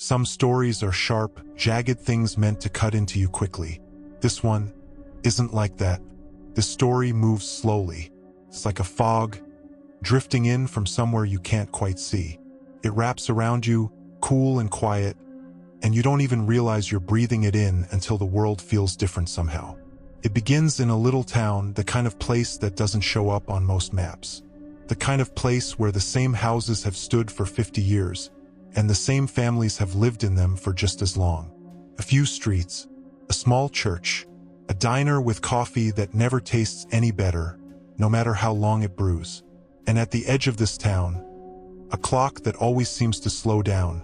Some stories are sharp, jagged things meant to cut into you quickly. This one isn't like that. This story moves slowly. It's like a fog, drifting in from somewhere you can't quite see. It wraps around you, cool and quiet, and you don't even realize you're breathing it in until the world feels different somehow. It begins in a little town, the kind of place that doesn't show up on most maps. The kind of place where the same houses have stood for 50 years, and the same families have lived in them for just as long. A few streets, a small church, a diner with coffee that never tastes any better, no matter how long it brews. And at the edge of this town, a clock that always seems to slow down,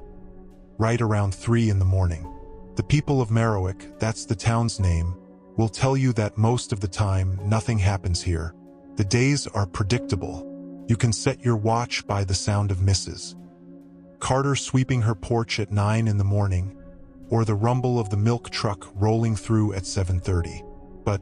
right around 3 in the morning. The people of Merriwick, that's the town's name, will tell you that most of the time nothing happens here. The days are predictable. You can set your watch by the sound of Mrs. Carter sweeping her porch at 9 in the morning, or the rumble of the milk truck rolling through at 7:30. But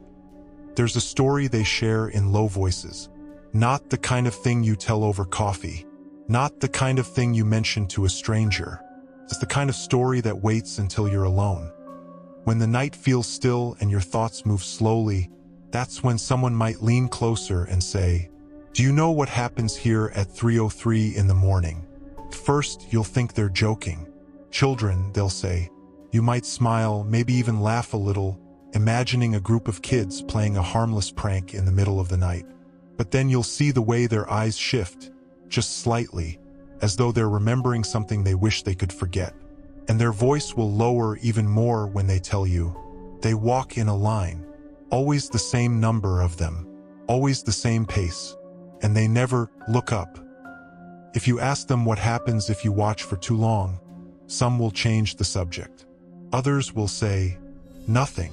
there's a story they share in low voices. Not the kind of thing you tell over coffee. Not the kind of thing you mention to a stranger. It's the kind of story that waits until you're alone. When the night feels still and your thoughts move slowly, that's when someone might lean closer and say, "Do you know what happens here at 3:03 in the morning?" First, you'll think they're joking. Children, they'll say. You might smile, maybe even laugh a little, imagining a group of kids playing a harmless prank in the middle of the night. But then you'll see the way their eyes shift, just slightly, as though they're remembering something they wish they could forget. And their voice will lower even more when they tell you. They walk in a line, always the same number of them, always the same pace, and they never look up. If you ask them what happens if you watch for too long, some will change the subject. Others will say, nothing,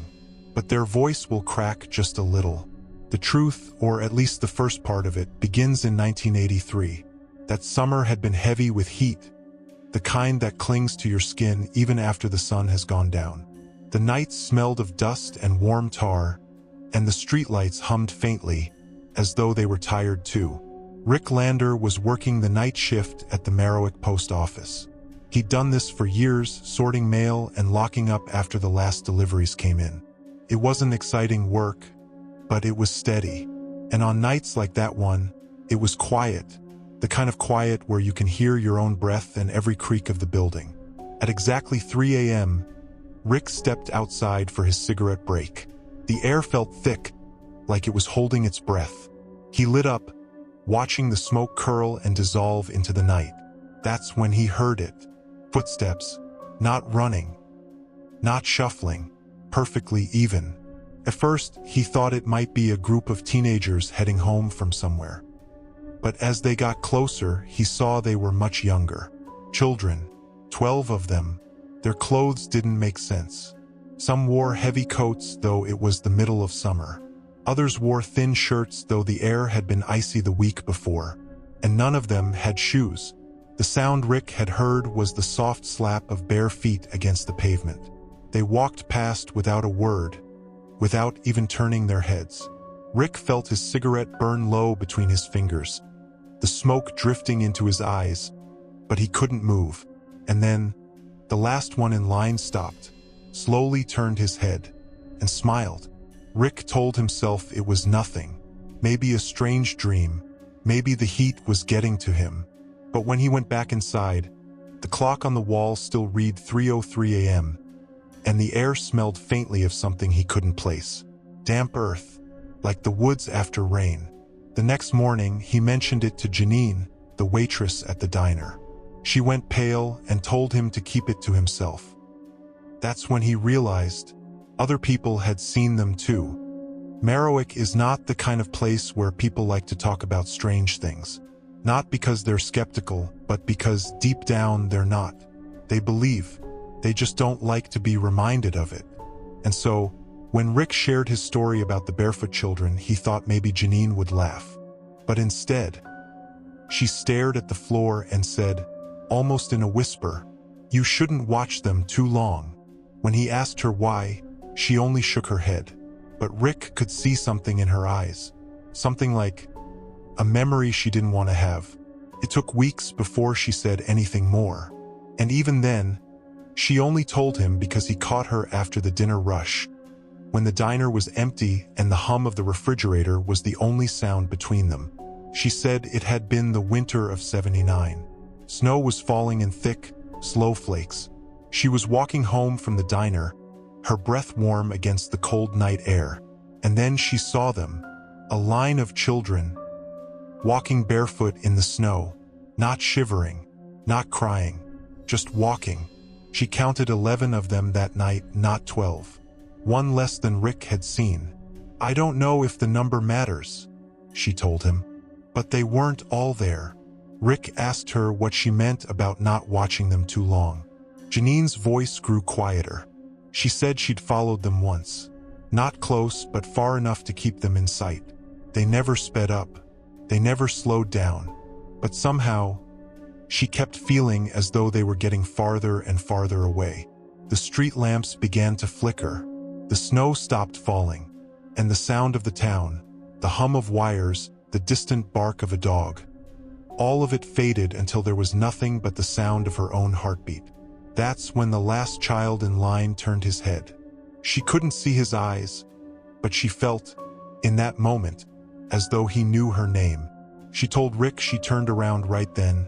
but their voice will crack just a little. The truth, or at least the first part of it, begins in 1983. That summer had been heavy with heat, the kind that clings to your skin even after the sun has gone down. The nights smelled of dust and warm tar, and the streetlights hummed faintly, as though they were tired too. Rick Lander was working the night shift at the Merriwick post office. He'd done this for years, sorting mail and locking up after the last deliveries came in. It wasn't exciting work, but it was steady. And on nights like that one, it was quiet, the kind of quiet where you can hear your own breath and every creak of the building. At exactly 3 a.m., Rick stepped outside for his cigarette break. The air felt thick, like it was holding its breath. He lit up, watching the smoke curl and dissolve into the night. That's when he heard it. Footsteps, not running, not shuffling, perfectly even. At first, he thought it might be a group of teenagers heading home from somewhere. But as they got closer, he saw they were much younger. Children, 12 of them. Their clothes didn't make sense. Some wore heavy coats, though it was the middle of summer. Others wore thin shirts, though the air had been icy the week before. And none of them had shoes. The sound Rick had heard was the soft slap of bare feet against the pavement. They walked past without a word, without even turning their heads. Rick felt his cigarette burn low between his fingers, the smoke drifting into his eyes, but he couldn't move. And then, the last one in line stopped, slowly turned his head, and smiled. Rick told himself it was nothing, maybe a strange dream, maybe the heat was getting to him. But when he went back inside, the clock on the wall still read 3:03 a.m., and the air smelled faintly of something he couldn't place. Damp earth, like the woods after rain. The next morning, he mentioned it to Janine, the waitress at the diner. She went pale and told him to keep it to himself. That's when he realized other people had seen them too. Merriwick is not the kind of place where people like to talk about strange things. Not because they're skeptical, but because deep down they're not. They believe. They just don't like to be reminded of it. And so, when Rick shared his story about the barefoot children, he thought maybe Janine would laugh. But instead, she stared at the floor and said, almost in a whisper, "You shouldn't watch them too long." When he asked her why, she only shook her head. But Rick could see something in her eyes. Something like a memory she didn't want to have. It took weeks before she said anything more. And even then, She only told him because he caught her after the dinner rush, when the diner was empty and the hum of the refrigerator was the only sound between them. She said it had been the winter of '79. Snow was falling in thick, slow flakes. She was walking home from the diner, her breath warm against the cold night air. And then she saw them, a line of children, walking barefoot in the snow, not shivering, not crying, just walking. She counted 11 of them that night, not 12. One less than Rick had seen. "I don't know if the number matters," she told him. But they weren't all there. Rick asked her what she meant about not watching them too long. Janine's voice grew quieter. She said she'd followed them once. Not close, but far enough to keep them in sight. They never sped up. They never slowed down. But somehow, she kept feeling as though they were getting farther and farther away. The street lamps began to flicker. The snow stopped falling. And the sound of the town, the hum of wires, the distant bark of a dog. All of it faded until there was nothing but the sound of her own heartbeat. That's when the last child in line turned his head. She couldn't see his eyes, but she felt, in that moment, as though he knew her name. She told Rick she turned around right then,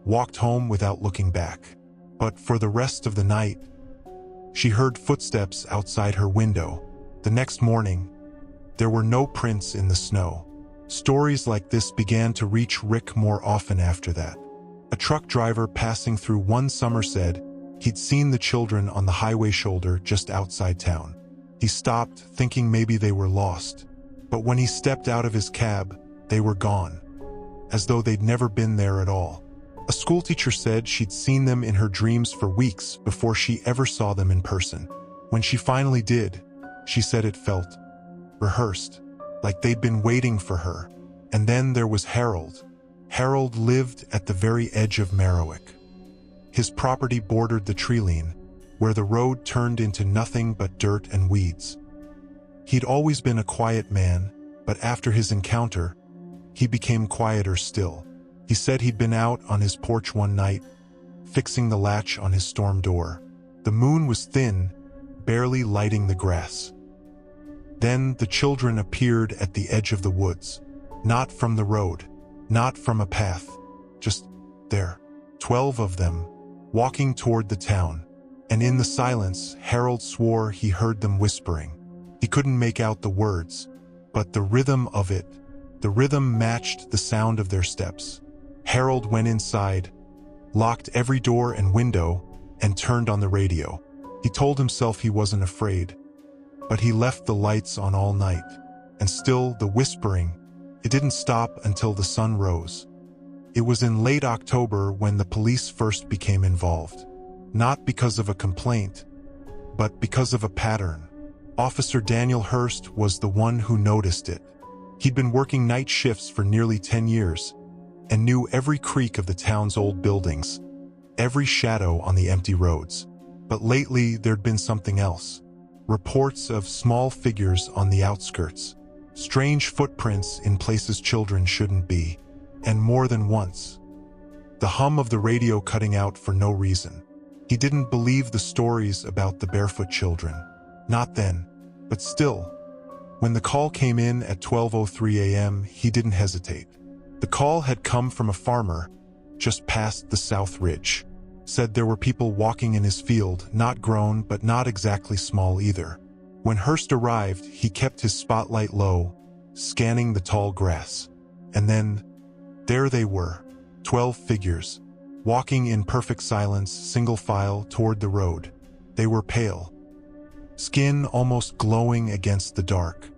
walked home without looking back. But for the rest of the night, she heard footsteps outside her window. The next morning, there were no prints in the snow. Stories like this began to reach Rick more often after that. A truck driver passing through one summer said he'd seen the children on the highway shoulder just outside town. He stopped, thinking maybe they were lost. But when he stepped out of his cab, they were gone, as though they'd never been there at all. A schoolteacher said she'd seen them in her dreams for weeks before she ever saw them in person. When she finally did, she said it felt rehearsed, like they'd been waiting for her. And then there was Harold. Harold lived at the very edge of Merriwick. His property bordered the treeline, where the road turned into nothing but dirt and weeds. He'd always been a quiet man, but after his encounter, he became quieter still. He said he'd been out on his porch one night, fixing the latch on his storm door. The moon was thin, barely lighting the grass. Then the children appeared at the edge of the woods, not from the road, not from a path, just there. 12 of them, walking toward the town. And in the silence, Harold swore he heard them whispering. He couldn't make out the words, but the rhythm of it, the rhythm matched the sound of their steps. Harold went inside, locked every door and window, and turned on the radio. He told himself he wasn't afraid, but he left the lights on all night. And still, the whispering, it didn't stop until the sun rose. It was in late October when the police first became involved. Not because of a complaint, but because of a pattern. Officer Daniel Hurst was the one who noticed it. He'd been working night shifts for nearly 10 years and knew every creak of the town's old buildings, every shadow on the empty roads. But lately, there'd been something else. Reports of small figures on the outskirts, strange footprints in places children shouldn't be, and more than once, the hum of the radio cutting out for no reason. He didn't believe the stories about the barefoot children. Not then, but still. When the call came in at 12:03 a.m., he didn't hesitate. The call had come from a farmer just past the South Ridge. Said there were people walking in his field, not grown but not exactly small either. When Hurst arrived, he kept his spotlight low, scanning the tall grass. And then, there they were, 12 figures, walking in perfect silence, single file toward the road. They were pale, skin almost glowing against the dark.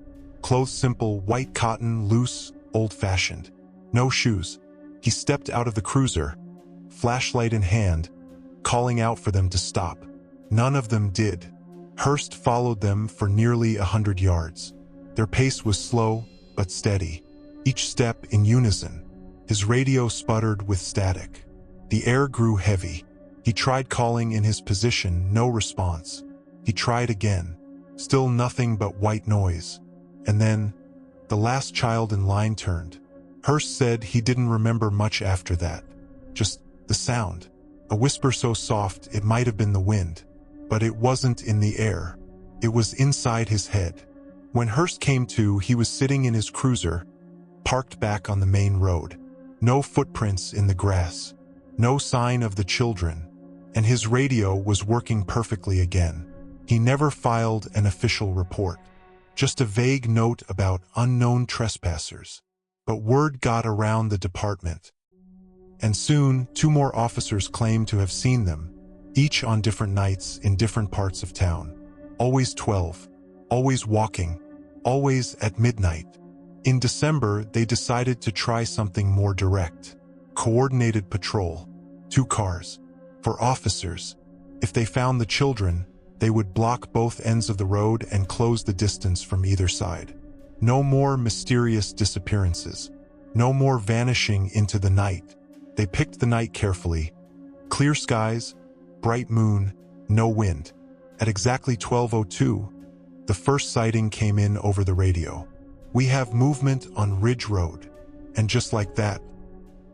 Clothes simple, white cotton, loose, old-fashioned. No shoes. He stepped out of the cruiser, flashlight in hand, calling out for them to stop. None of them did. Hurst followed them for nearly 100 yards. Their pace was slow but steady, each step in unison. His radio sputtered with static. The air grew heavy. He tried calling in his position, no response. He tried again, still nothing but white noise. And then, the last child in line turned. Hurst said he didn't remember much after that. Just the sound. A whisper so soft it might have been the wind. But it wasn't in the air. It was inside his head. When Hurst came to, he was sitting in his cruiser, parked back on the main road. No footprints in the grass. No sign of the children. And his radio was working perfectly again. He never filed an official report. Just a vague note about unknown trespassers. But word got around the department. And soon, 2 more officers claimed to have seen them, each on different nights in different parts of town. Always 12. Always walking. Always at midnight. In December, they decided to try something more direct. Coordinated patrol. 2 cars. For officers. If they found the children, they would block both ends of the road and close the distance from either side. No more mysterious disappearances. No more vanishing into the night. They picked the night carefully. Clear skies, bright moon, no wind. At exactly 12:02, the first sighting came in over the radio. "We have movement on Ridge Road." And just like that,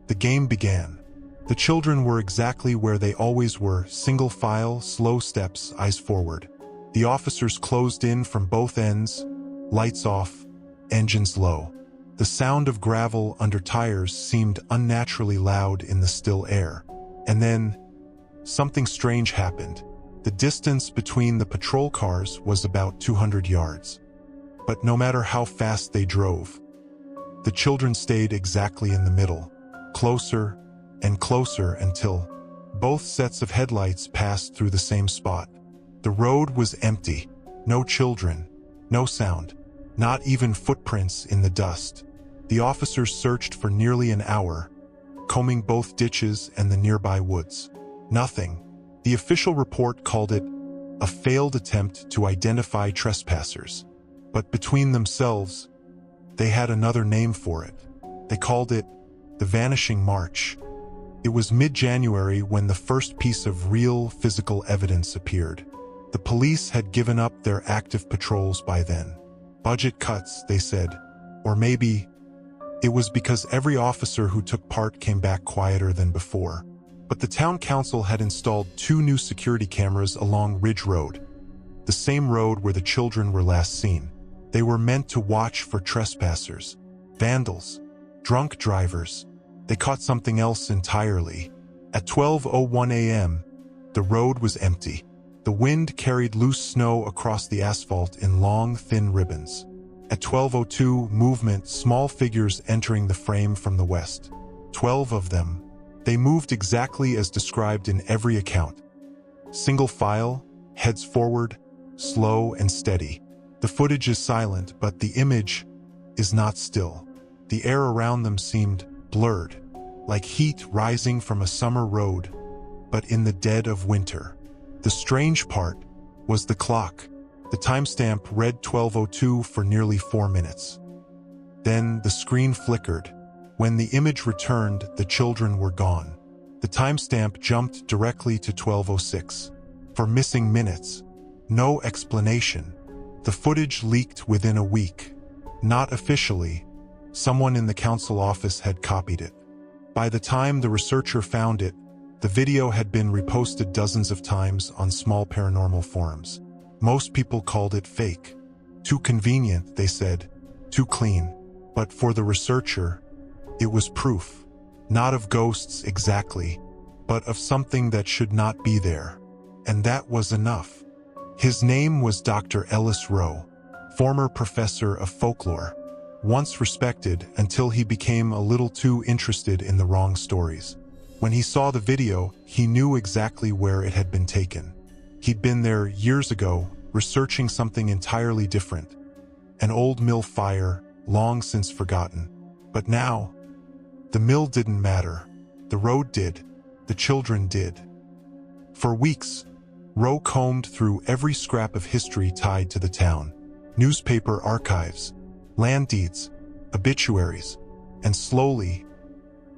the game began. The children were exactly where they always were, single file, slow steps, eyes forward. The officers closed in from both ends, lights off, engines low. The sound of gravel under tires seemed unnaturally loud in the still air. And then, something strange happened. The distance between the patrol cars was about 200 yards. But no matter how fast they drove, the children stayed exactly in the middle, closer and closer until both sets of headlights passed through the same spot. The road was empty. No children, no sound, not even footprints in the dust. The officers searched for nearly an hour, combing both ditches and the nearby woods. Nothing. The official report called it a failed attempt to identify trespassers. But between themselves, they had another name for it. They called it the Vanishing March. It was mid-January when the first piece of real physical evidence appeared. The police had given up their active patrols by then. Budget cuts, they said. Or maybe it was because every officer who took part came back quieter than before. But the town council had installed 2 new security cameras along Ridge Road, the same road where the children were last seen. They were meant to watch for trespassers, vandals, drunk drivers. They caught something else entirely. At 12:01 a.m., the road was empty. The wind carried loose snow across the asphalt in long, thin ribbons. At 12:02, movement, small figures entering the frame from the west. 12 of them. They moved exactly as described in every account. Single file, heads forward, slow and steady. The footage is silent, but the image is not still. The air around them seemed blurred, like heat rising from a summer road, but in the dead of winter. The strange part was the clock. The timestamp read 12:02 for nearly 4 minutes. Then the screen flickered. When the image returned, the children were gone. The timestamp jumped directly to 12:06. For missing minutes. No explanation. The footage leaked within a week. Not officially. Someone in the council office had copied it. By the time the researcher found it, the video had been reposted dozens of times on small paranormal forums. Most people called it fake. Too convenient, they said. Too clean. But for the researcher, it was proof. Not of ghosts exactly, but of something that should not be there. And that was enough. His name was Dr. Ellis Rowe, former professor of folklore, once respected until he became a little too interested in the wrong stories. When he saw the video, he knew exactly where it had been taken. He'd been there years ago, researching something entirely different. An old mill fire, long since forgotten. But now, the mill didn't matter. The road did. The children did. For weeks, Rowe combed through every scrap of history tied to the town. Newspaper archives, land deeds, obituaries, and slowly,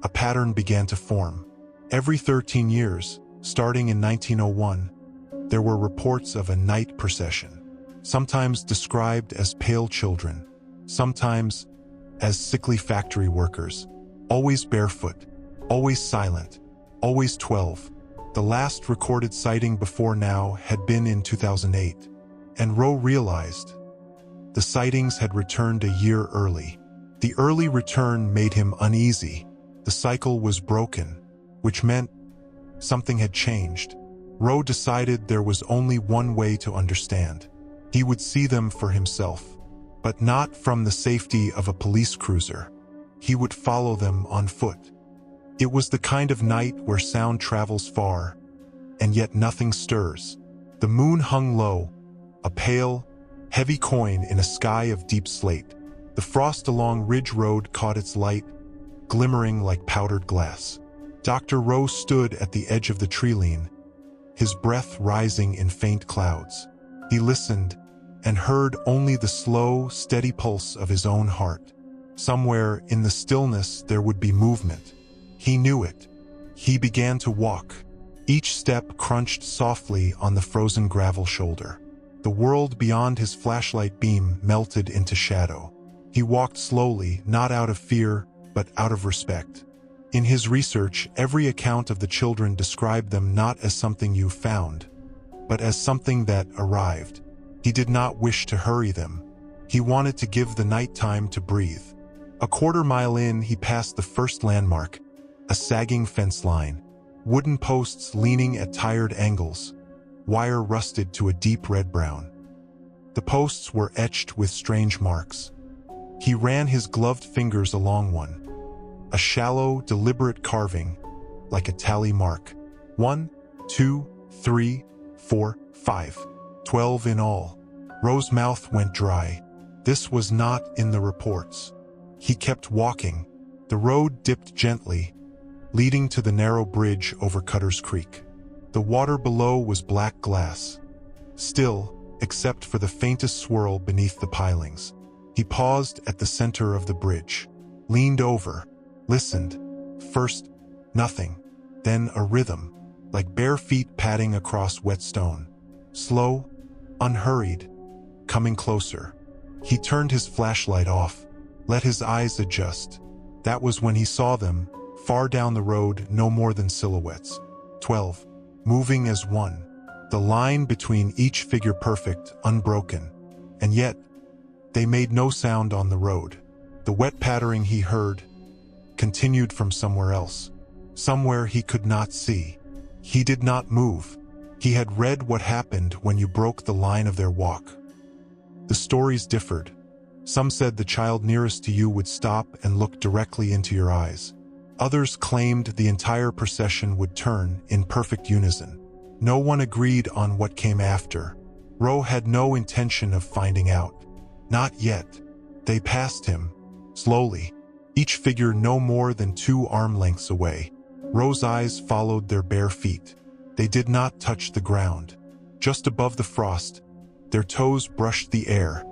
a pattern began to form. Every 13 years, starting in 1901, there were reports of a night procession, sometimes described as pale children, sometimes as sickly factory workers, always barefoot, always silent, always 12. The last recorded sighting before now had been in 2008, and Roe realized the sightings had returned a year early. The early return made him uneasy. The cycle was broken, which meant something had changed. Roe decided there was only one way to understand. He would see them for himself, but not from the safety of a police cruiser. He would follow them on foot. It was the kind of night where sound travels far, and yet nothing stirs. The moon hung low, a pale, heavy coin in a sky of deep slate. The frost along Ridge Road caught its light, glimmering like powdered glass. Dr. Roe stood at the edge of the tree-line, his breath rising in faint clouds. He listened and heard only the slow, steady pulse of his own heart. Somewhere in the stillness there would be movement. He knew it. He began to walk. Each step crunched softly on the frozen gravel shoulder. The world beyond his flashlight beam melted into shadow. He walked slowly, not out of fear, but out of respect. In his research, every account of the children described them not as something you found, but as something that arrived. He did not wish to hurry them. He wanted to give the night time to breathe. A quarter-mile in, he passed the first landmark, a sagging fence line, wooden posts leaning at tired angles, wire rusted to a deep red-brown. The posts were etched with strange marks. He ran his gloved fingers along one, a shallow, deliberate carving, like a tally mark. 1, 2, 3, 4, 5, 12 in all. Roe's mouth went dry. This was not in the reports. He kept walking. The road dipped gently, leading to the narrow bridge over Cutter's Creek. The water below was black glass, still, except for the faintest swirl beneath the pilings. He paused at the center of the bridge, leaned over, listened. First, nothing. Then a rhythm, like bare feet padding across wet stone. Slow, unhurried, coming closer. He turned his flashlight off, let his eyes adjust. That was when he saw them, far down the road, no more than silhouettes. 12, moving as one. The line between each figure perfect, unbroken. And yet, they made no sound on the road. The wet pattering he heard continued from somewhere else, somewhere he could not see. He did not move. He had read what happened when you broke the line of their walk. The stories differed. Some said the child nearest to you would stop and look directly into your eyes. Others claimed the entire procession would turn in perfect unison. No one agreed on what came after. Roe had no intention of finding out. Not yet. They passed him, slowly, each figure no more than 2 arm lengths away. Roe's eyes followed their bare feet. They did not touch the ground. Just above the frost, their toes brushed the air,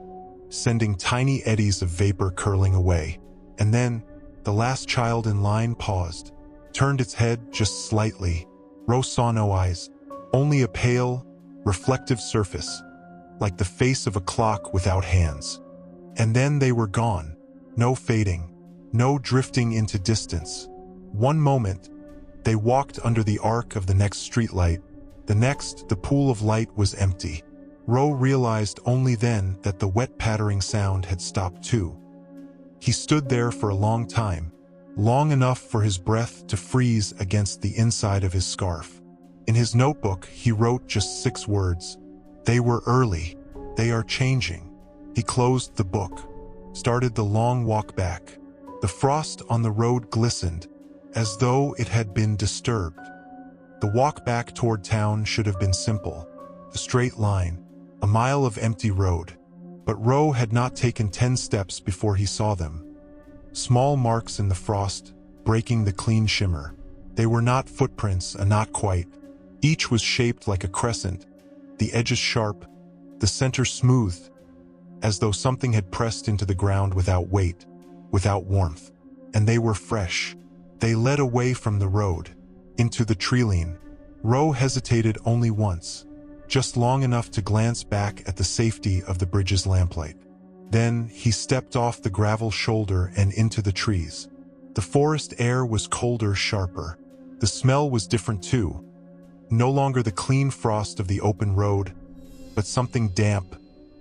sending tiny eddies of vapor curling away. And then, the last child in line paused, turned its head just slightly. Roe saw no eyes, only a pale, reflective surface, like the face of a clock without hands. And then they were gone. No fading, no drifting into distance. One moment, they walked under the arc of the next streetlight. The next, the pool of light was empty. Roe realized only then that the wet pattering sound had stopped too. He stood there for a long time, long enough for his breath to freeze against the inside of his scarf. In his notebook, he wrote just 6 words. They were early. They are changing. He closed the book, started the long walk back. The frost on the road glistened, as though it had been disturbed. The walk back toward town should have been simple. A straight line, a mile of empty road. But Roe had not taken 10 steps before he saw them. Small marks in the frost, breaking the clean shimmer. They were not footprints, not quite. Each was shaped like a crescent, the edges sharp, the center smooth, as though something had pressed into the ground without weight, without warmth. And they were fresh. They led away from the road, into the tree-line. Roe hesitated only once, just long enough to glance back at the safety of the bridge's lamplight. Then he stepped off the gravel shoulder and into the trees. The forest air was colder, sharper. The smell was different too, No longer the clean frost of the open road, but something damp,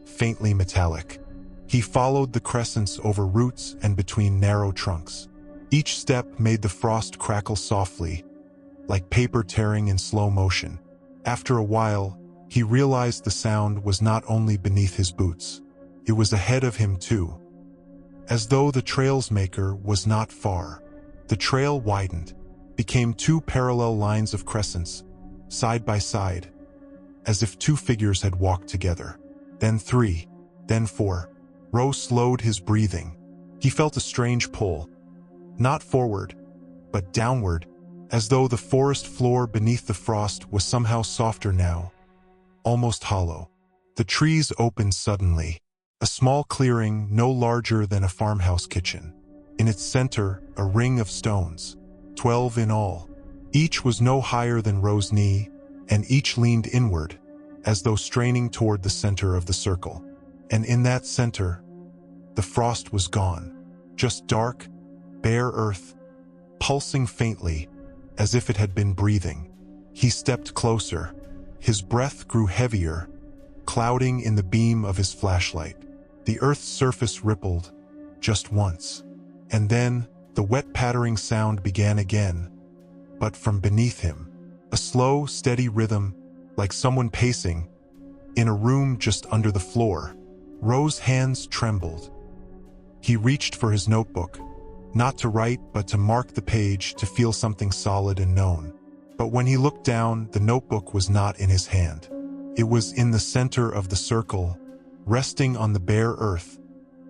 faintly metallic. He followed the crescents over roots and between narrow trunks. Each step made the frost crackle softly, like paper tearing in slow motion. After a while, he realized the sound was not only beneath his boots. It was ahead of him too. As though the trail's maker was not far. The trail widened, became two parallel lines of crescents, side by side, as if two figures had walked together. Then 3, then 4. Ro slowed his breathing. He felt a strange pull, not forward, but downward, as though the forest floor beneath the frost was somehow softer now, almost hollow. The trees opened suddenly, a small clearing no larger than a farmhouse kitchen. In its center, a ring of stones, 12 in all. Each was no higher than Ro's knee, and each leaned inward, as though straining toward the center of the circle. And in that center, the frost was gone. Just dark, bare earth, pulsing faintly, as if it had been breathing. He stepped closer. His breath grew heavier, clouding in the beam of his flashlight. The earth's surface rippled, just once. And then, the wet pattering sound began again, but from beneath him. A slow, steady rhythm, like someone pacing, in a room just under the floor. Ro's hands trembled. He reached for his notebook, not to write but to mark the page, to feel something solid and known. But when he looked down, the notebook was not in his hand. It was in the center of the circle, resting on the bare earth,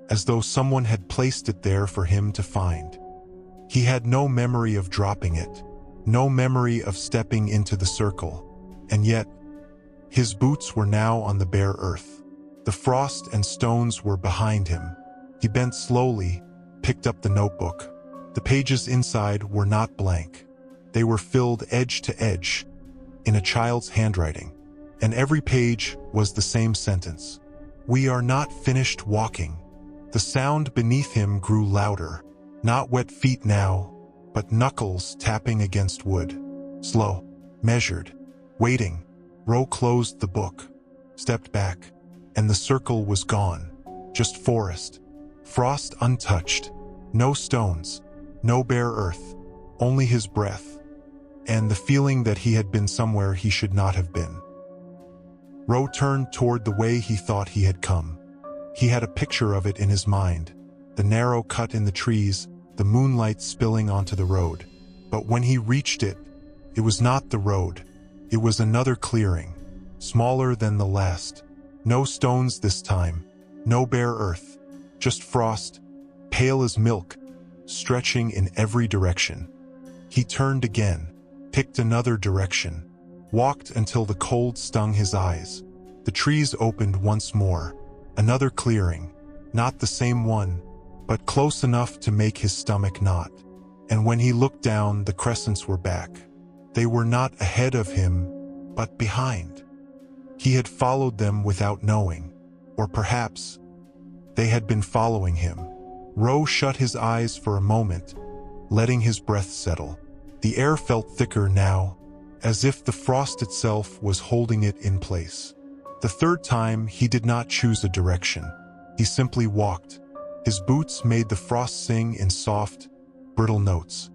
as though someone had placed it there for him to find. He had no memory of dropping it, no memory of stepping into the circle, and yet, his boots were now on the bare earth. The frost and stones were behind him. He bent slowly, picked up the notebook. The pages inside were not blank. They were filled edge to edge, in a child's handwriting, and every page was the same sentence. "We are not finished walking." The sound beneath him grew louder, not wet feet now, but knuckles tapping against wood. Slow, measured, waiting. Ro closed the book, stepped back, and the circle was gone. Just forest, frost untouched, no stones, no bare earth, only his breath, and the feeling that he had been somewhere he should not have been. Ro turned toward the way he thought he had come. He had a picture of it in his mind, the narrow cut in the trees, the moonlight spilling onto the road. But when he reached it, it was not the road. It was another clearing, smaller than the last. No stones this time, no bare earth, just frost, pale as milk, stretching in every direction. He turned again, picked another direction, walked until the cold stung his eyes. The trees opened once more. Another clearing, not the same one, but close enough to make his stomach knot. And when he looked down, the crescents were back. They were not ahead of him, but behind. He had followed them without knowing, or perhaps they had been following him. Ro shut his eyes for a moment, letting his breath settle. The air felt thicker now, as if the frost itself was holding it in place. The third time, he did not choose a direction. He simply walked. His boots made the frost sing in soft, brittle notes.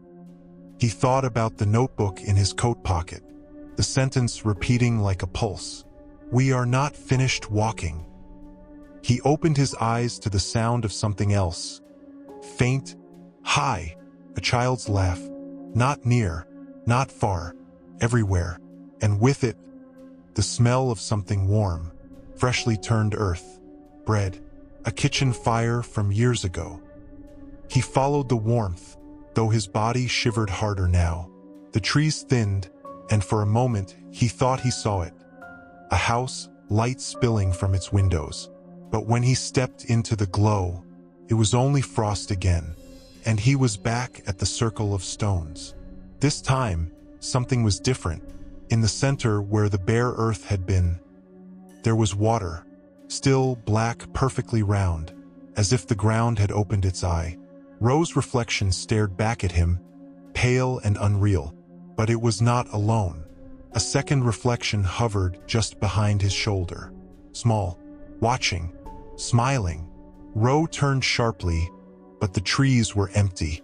He thought about the notebook in his coat pocket, the sentence repeating like a pulse. "We are not finished walking." He opened his eyes to the sound of something else. Faint, high, a child's laugh. Not near, not far, everywhere. And with it, the smell of something warm, freshly turned earth, bread, a kitchen fire from years ago. He followed the warmth, though his body shivered harder now. The trees thinned, and for a moment he thought he saw it. A house, light spilling from its windows. But when he stepped into the glow, it was only frost again, and he was back at the circle of stones. This time, something was different. In the center where the bare earth had been, there was water, still black, perfectly round, as if the ground had opened its eye. Ro's reflection stared back at him, pale and unreal, but it was not alone. A second reflection hovered just behind his shoulder. Small, watching, smiling. Ro turned sharply, but the trees were empty.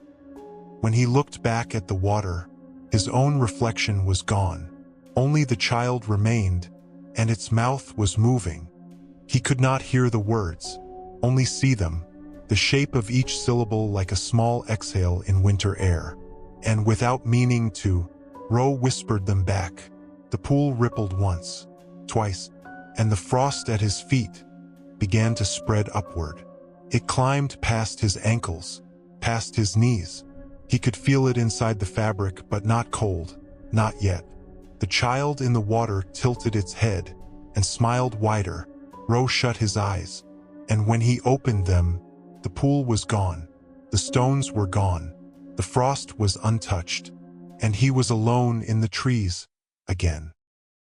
When he looked back at the water, his own reflection was gone. Only the child remained, and its mouth was moving. He could not hear the words, only see them, the shape of each syllable like a small exhale in winter air. And without meaning to, Ro whispered them back. The pool rippled once, twice, and the frost at his feet began to spread upward. It climbed past his ankles, past his knees. He could feel it inside the fabric, but not cold, not yet. The child in the water tilted its head and smiled wider. Ro shut his eyes, and when he opened them, the pool was gone. The stones were gone. The frost was untouched, and he was alone in the trees again.